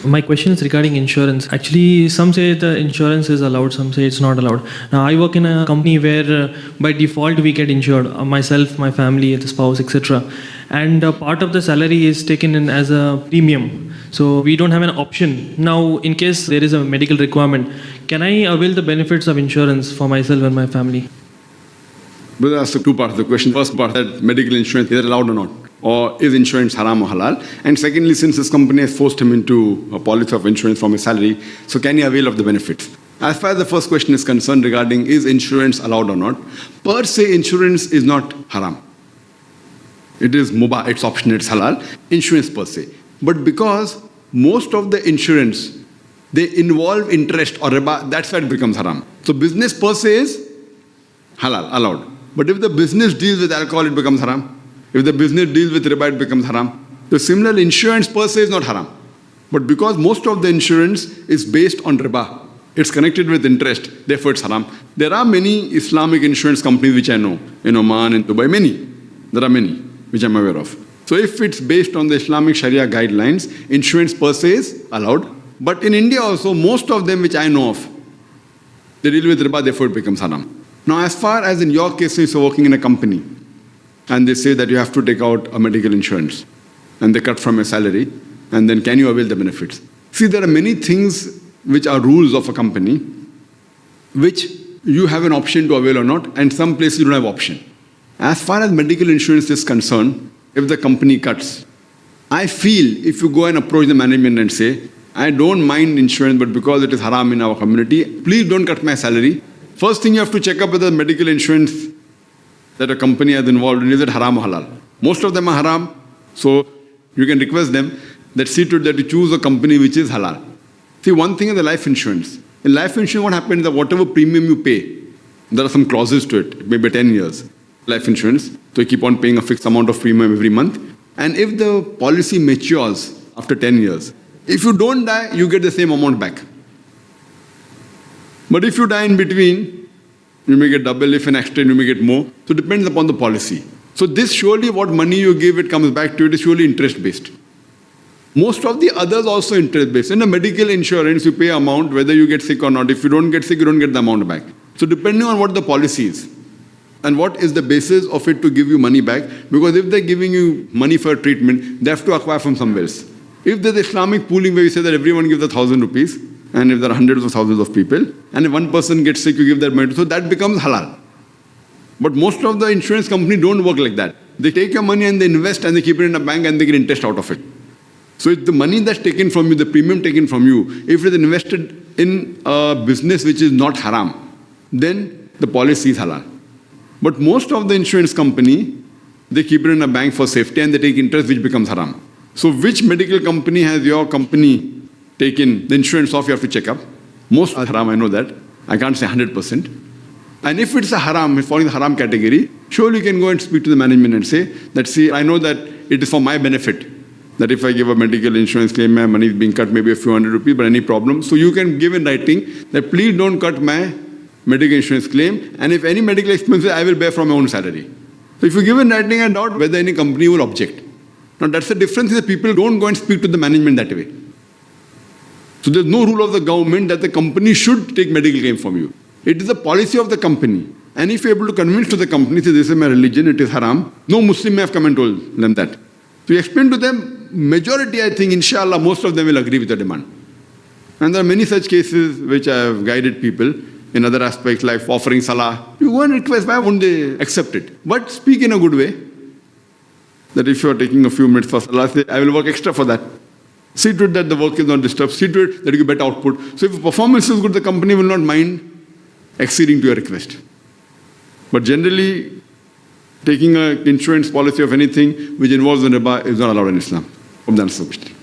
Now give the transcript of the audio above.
My question is regarding insurance. Actually, some say the insurance is allowed, some say it's not allowed. Now, I work in a company where by default we get insured, myself, my family, the spouse, etc. And part of the salary is taken in as a premium. So we don't have an option. Now, in case there is a medical requirement, can I avail the benefits of insurance for myself and my family? But that's the two parts of the question. First part, that medical insurance, is it allowed or not? Or is insurance haram or halal? And secondly, since this company has forced him into a policy of insurance from his salary, so can he avail of the benefits? As far as the first question is concerned regarding is insurance allowed or not, per se insurance is not haram. It is mubah, it's optional, it's halal, insurance per se. But because most of the insurance, they involve interest or riba, that's why it becomes haram. So business per se is halal, allowed. But if the business deals with alcohol, it becomes haram. If the business deals with riba, it becomes haram. So similarly, insurance per se is not haram. But because most of the insurance is based on riba, it's connected with interest, therefore it's haram. There are many Islamic insurance companies which I know, in Oman, in Dubai, many. There are many which I'm aware of. So if it's based on the Islamic Sharia guidelines, insurance per se is allowed. But in India also, most of them which I know of, they deal with riba, therefore it becomes haram. Now as far as in your case, if you're working in a company, and they say that you have to take out a medical insurance, and they cut from your salary, and then can you avail the benefits? See, there are many things which are rules of a company, which you have an option to avail or not, and some places you don't have option. As far as medical insurance is concerned, if the company cuts, I feel if you go and approach the management and say, I don't mind insurance, but because it is haram in our community, please don't cut my salary. First thing you have to check up whether the medical insurance that a company has involved in, is it haram or halal? Most of them are haram, so you can request them that see to it that you choose a company which is halal. See, one thing is the life insurance. In life insurance, what happens is that whatever premium you pay, there are some clauses to it, maybe 10 years, life insurance. So you keep on paying a fixed amount of premium every month. And if the policy matures after 10 years, if you don't die, you get the same amount back. But if you die in between, you may get double, if an accident, you may get more. So it depends upon the policy. So this surely what money you give, it comes back to you, it is surely interest-based. Most of the others also interest-based. In a medical insurance, you pay amount whether you get sick or not. If you don't get sick, you don't get the amount back. So depending on what the policy is, and what is the basis of it to give you money back, because if they're giving you money for treatment, they have to acquire from somewhere else. If there's Islamic pooling where you say that everyone gives 1,000 rupees, and if there are hundreds of thousands of people, and if one person gets sick, you give that money, so that becomes halal. But most of the insurance companies don't work like that. They take your money and they invest and they keep it in a bank and they get interest out of it. So if the money that's taken from you, the premium taken from you, if it is invested in a business which is not haram, then the policy is halal. But most of the insurance company, they keep it in a bank for safety and they take interest which becomes haram. So which medical company has your company taken the insurance off? You have to check up. Most are haram, I know that. I can't say 100%. And if it's a haram, it's falling in the haram category, surely you can go and speak to the management and say that, see, I know that it is for my benefit, that if I give a medical insurance claim, my money is being cut maybe a few hundred rupees, but any problem. So you can give in writing that please don't cut my medical insurance claim, and if any medical expenses, I will bear from my own salary. So if you give in writing, I doubt whether any company will object. Now that's the difference, is that people don't go and speak to the management that way. So there's no rule of the government that the company should take medical claim from you. It is a policy of the company. And if you're able to convince to the company, say, this is my religion, it is haram, no Muslim may have come and told them that. So you explain to them, majority, I think, inshallah, most of them will agree with the demand. And there are many such cases which I have guided people in other aspects like offering salah. You go and request, why won't they accept it? But speak in a good way. That if you are taking a few minutes for salah, say, I will work extra for that. See to it that the work is not disturbed. See to it that you get better output. So if performance is good, the company will not mind acceding to your request. But generally, taking an insurance policy of anything which involves the riba is not allowed in Islam. Hope that answers the question.